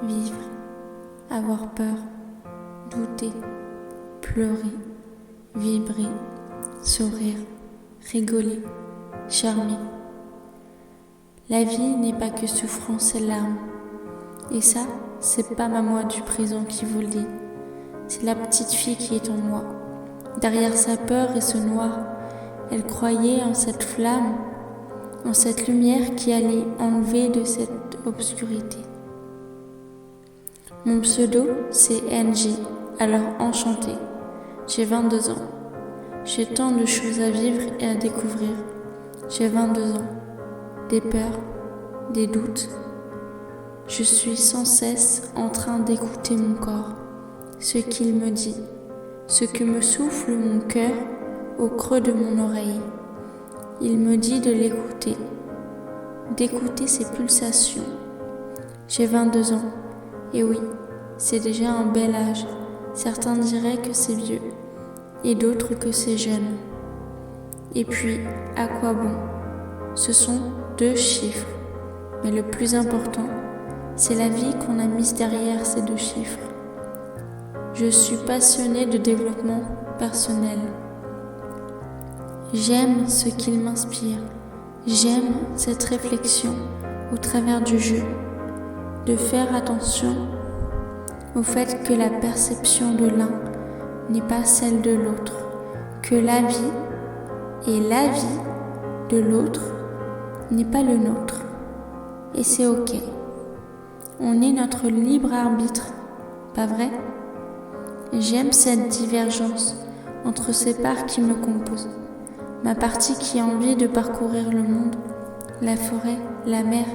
vivre, avoir peur, douter, pleurer, vibrer, sourire, rigoler, charmer. La vie n'est pas que souffrance et larmes. Et ça, c'est pas ma moi du présent qui vous le dit. C'est la petite fille qui est en moi. Derrière sa peur et ce noir, elle croyait en cette flamme, en cette lumière qui allait enlever de cette obscurité. Mon pseudo, c'est NJ, alors enchantée. J'ai 22 ans. J'ai tant de choses à vivre et à découvrir. J'ai 22 ans. Des peurs, des doutes. Je suis sans cesse en train d'écouter mon corps, ce qu'il me dit, ce que me souffle mon cœur au creux de mon oreille. Il me dit de l'écouter, d'écouter ses pulsations. J'ai 22 ans, et oui, c'est déjà un bel âge. Certains diraient que c'est vieux, et d'autres que c'est jeune. Et puis, à quoi bon? Ce sont 2 chiffres, mais le plus important, c'est la vie qu'on a mise derrière ces 2 chiffres. Je suis passionnée de développement personnel. J'aime ce qu'il m'inspire. J'aime cette réflexion au travers du jeu, de faire attention au fait que la perception de l'un n'est pas celle de l'autre, que la vie et la vie de l'autre n'est pas le nôtre. Et c'est ok. On est notre libre arbitre, pas vrai? J'aime cette divergence entre ces parts qui me composent. Ma partie qui a envie de parcourir le monde, la forêt, la mer,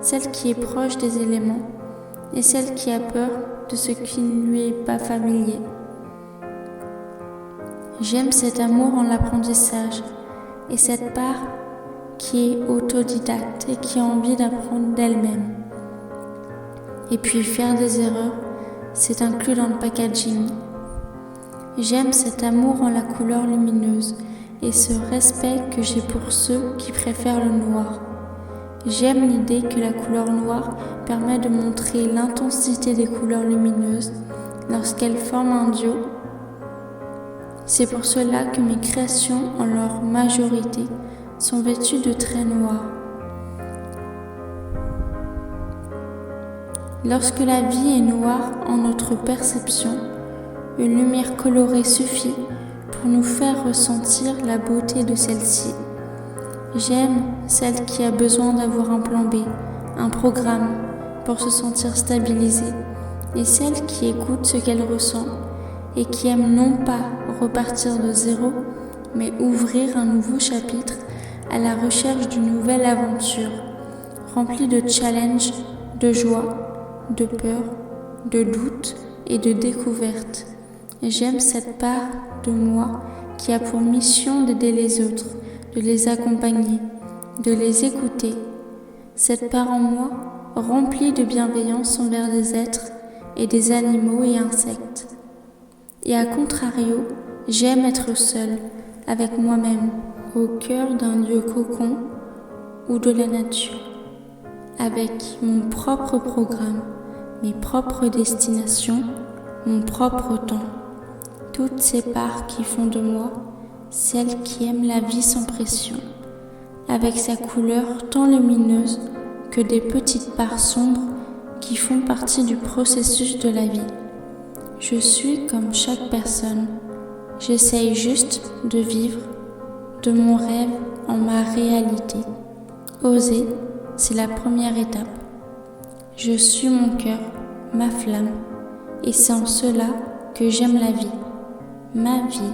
celle qui est proche des éléments et celle qui a peur de ce qui ne lui est pas familier. J'aime cet amour en l'apprentissage et cette part qui est autodidacte et qui a envie d'apprendre d'elle-même. Et puis faire des erreurs, c'est inclus dans le packaging. J'aime cet amour en la couleur lumineuse et ce respect que j'ai pour ceux qui préfèrent le noir. J'aime l'idée que la couleur noire permet de montrer l'intensité des couleurs lumineuses lorsqu'elles forment un duo. C'est pour cela que mes créations, en leur majorité, sont vêtues de traits noirs. Lorsque la vie est noire en notre perception, une lumière colorée suffit pour nous faire ressentir la beauté de celle-ci. J'aime celle qui a besoin d'avoir un plan B, un programme pour se sentir stabilisée, et celle qui écoute ce qu'elle ressent et qui aime non pas repartir de zéro, mais ouvrir un nouveau chapitre à la recherche d'une nouvelle aventure, remplie de challenges, de joie, de peur, de doute et de découverte. J'aime cette part de moi qui a pour mission d'aider les autres, de les accompagner, de les écouter. Cette part en moi remplie de bienveillance envers des êtres et des animaux et insectes. Et à contrario, j'aime être seule, avec moi-même, au cœur d'un lieu cocon ou de la nature, avec mon propre programme, mes propres destinations, mon propre temps. Toutes ces parts qui font de moi celle qui aime la vie sans pression, avec sa couleur tant lumineuse que des petites parts sombres qui font partie du processus de la vie. Je suis comme chaque personne. J'essaye juste de vivre de mon rêve en ma réalité. Oser, c'est la première étape. Je suis mon cœur, ma flamme, et c'est en cela que j'aime la vie, ma vie.